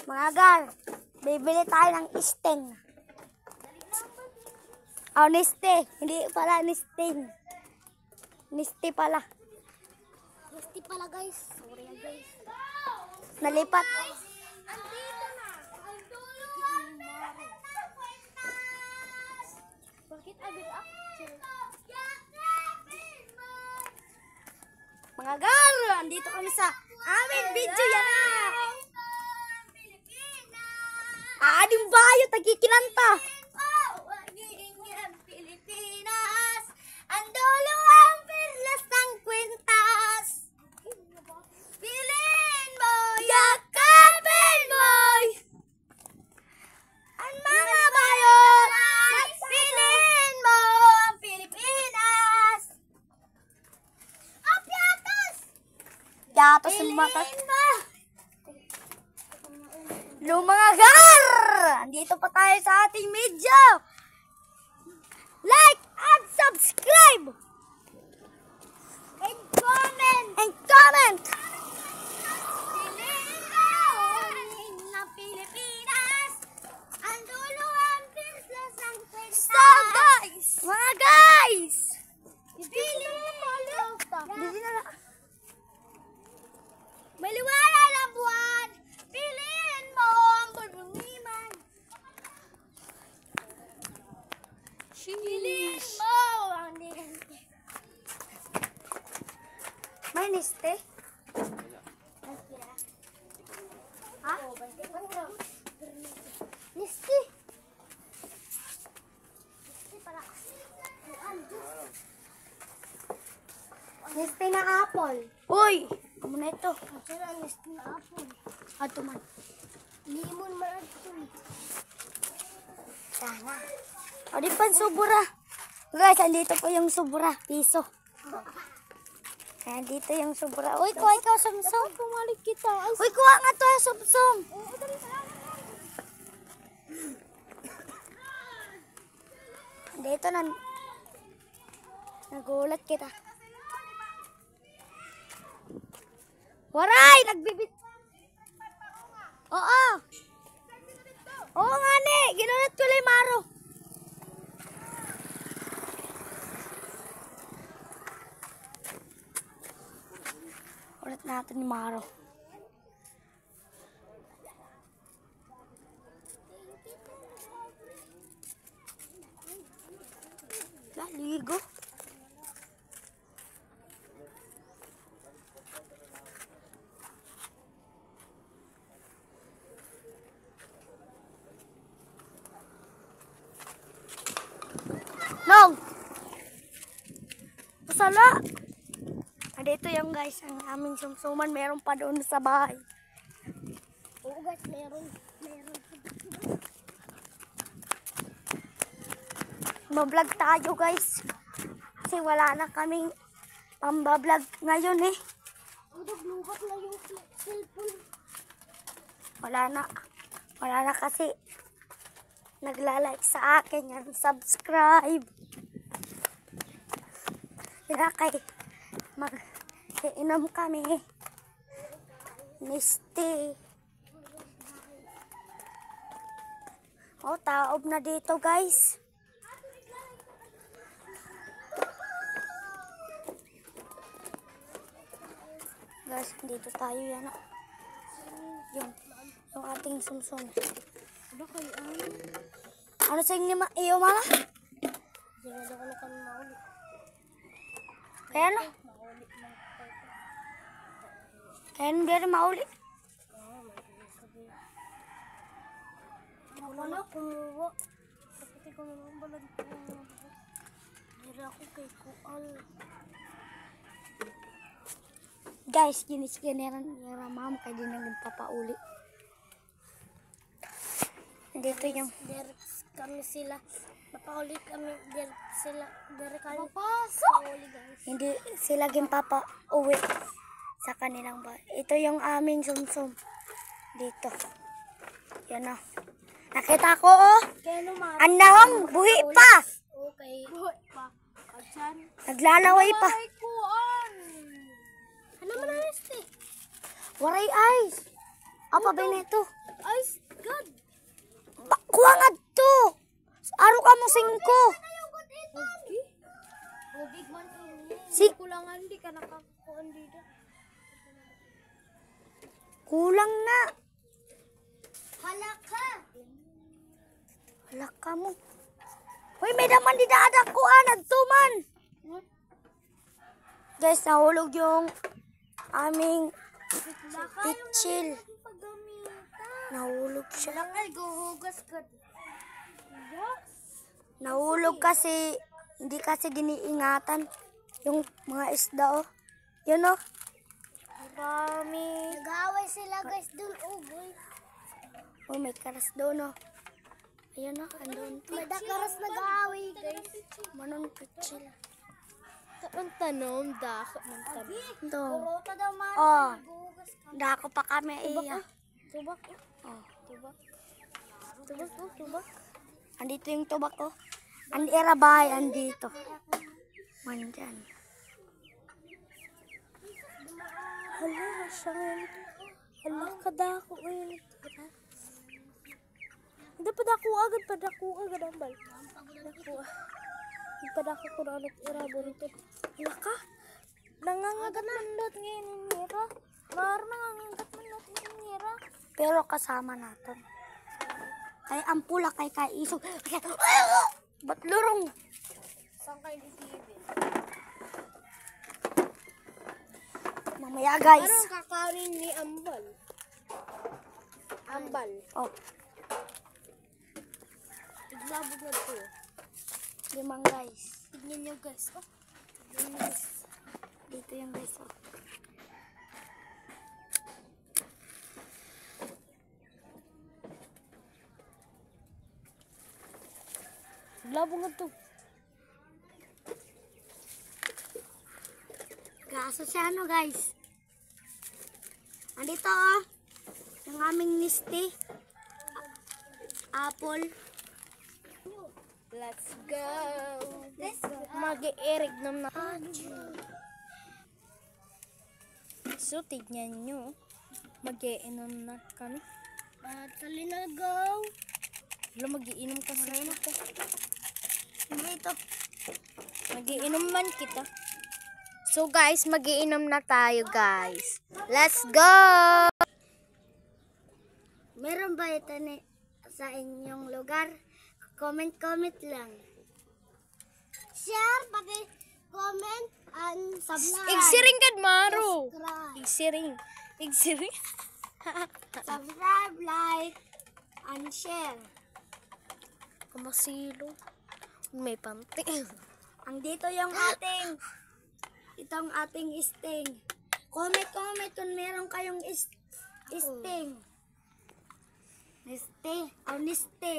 Mga gar, bibili tayo ng sting. Oh, niste. Hindi pala nisting. Niste pala. Niste pala guys. Sorry guys. Nalipat. Andito na. Ang tulungan bakit agad actually? Mga gar, andito kami sa aming video yan na. Ading bayo, tagkikinanta. Pilipinas, ang dulo ang perlas ng kwintas. Bilin mo, yakapin mo, ang mga bayon. Bilin mo ang Pilipinas. Apyatas! Yatos yung mata. Bilin mo. Mga gar, andito pa tayo sa ating video. Like and subscribe. And comment. And comment. Bilin mo ng Pilipinas, ang dulo ang perlas ng kwintas. So guys, mga guys. Bilin mo. Bili na lang. Maliwala ng buwan, piliin mo ang bulungiman. Piliin mo ang nilente. May niste. Ha? Nisti. Nisti pala. Niste na apple. Uy, ano na ito? Sira nisti na apple. Ato man. Limon maradton. Sana. O di pan subura. Guys, andito po yung subura. Piso. Andito yung subura. Uy, kuha ikaw sumsum. Kumalik kita. Uy, kuha nga to yung sumsum. Dito na. Nagulat kita. Waray! Nagbibit. Oo. Oo nga ne. Ginulat ko lang Maro. Ulit natin ni Maro. Laligo. Nong! Pasala! Dito yung guys, ang aming sumsuman. Meron pa doon sa bahay. Oo guys, meron. Mablog tayo guys. Kasi wala na kaming pambablog ngayon eh. Lubat na yung cellphone. Wala na. Wala na kasi nagla-like sa akin yan. Subscribe. Kaya kay mag-inom kami. Niste. Oh, taob na dito guys. Guys, dito tayo yan. Yung ating sumsum. Ano kayo Ano sa inyo iyo mama? Diyan ako na kami mauli. Kaya no? Kaya hindi rin mauli. Wala na kumuha. Kapati ko naman balad ko. Dira ako kay Kual. Guys, ginis-generan yung ma'am kaya din nang nagpapauli. Dito yung Derek kami sila. Papauli kami. Derek sila. Derek kami. Pauli guys. hindi sila gimpapauwi sa kanilang bahay. Ito yung aming sumsum. Dito. Yan o. Nakita ko oh. Kaya naman. Anawang buhi pa. Okay. Buhay pa. Kadyan. Naglalaway pa. Ay, Kuan. Ano man ang este? Waray eyes. Apa labi nito. Ay, God. Kuha nga to. Aro ka mo 5. Okay. Big man to. Si- Kulangan di ka nakakuan dito. Kulang na. Halaka. Wala ka mo. Hoy, may naman di daadak ko nagtuman. Guys, nahulog yung aming pitchil. Nahulog siya. Ay, guhugas ka. Nahulog kasi, hindi kasi giniingatan yung mga isda, oh. Yun, oh. Marami. Nag-aaway sila guys dun, guys. Oh, may karas doon, oh. Ayun, oh. Andun. Madakaras nag-aaway guys. Manon pitchil. Ang tanom, dako ng tanom. Ito. Purota daw man. Oh. Guhugas ka. Dako pa kami, iya. Tubak, Oh. tubak. Tubak, tubak. Andito yung tubak, oh. Ang irabay, andito. Mandyan. Hala, siyang. Hala, kadako ngayon. Hindi pa dako agad ang bal. Dako. Padako ko na ulit irabo nito. Hala ka? Nangangagat man lot ngayon yung nira. Nangangagat man lot ngayon nira. Pero kasama natin. Kay ampula kay isog. Ba't lurong? Saan kayo disibin? Mamaya, guys. Anong kakanin ni Ambal? Ambal. Oh, Iglabog na ito. 5, guys. Tignan nyo guys. Oh. Tignan, guys. Dito yung guys, oh. Iglabog na ito. Kaso siya, ano, guys. Andito, oh. Yung aming nisti. Apple. Let's go. Mag-i-erig naman. So, tignan nyo. Mag-iinom na kami. Talinagaw. Wala, mag-iinom kasi kita. Dito. Mag-iinom man kita. So guys, mag-iinom na tayo guys. Let's go! Meron ba ito sa inyong lugar? Comment lang. Share, paki-comment, and subscribe. Igsiring kad maro. Igsiring. Subscribe, like, and share. Kamasilo. May panty. Andito yung itong ating sting. Comment kung meron kayong sting. Niste.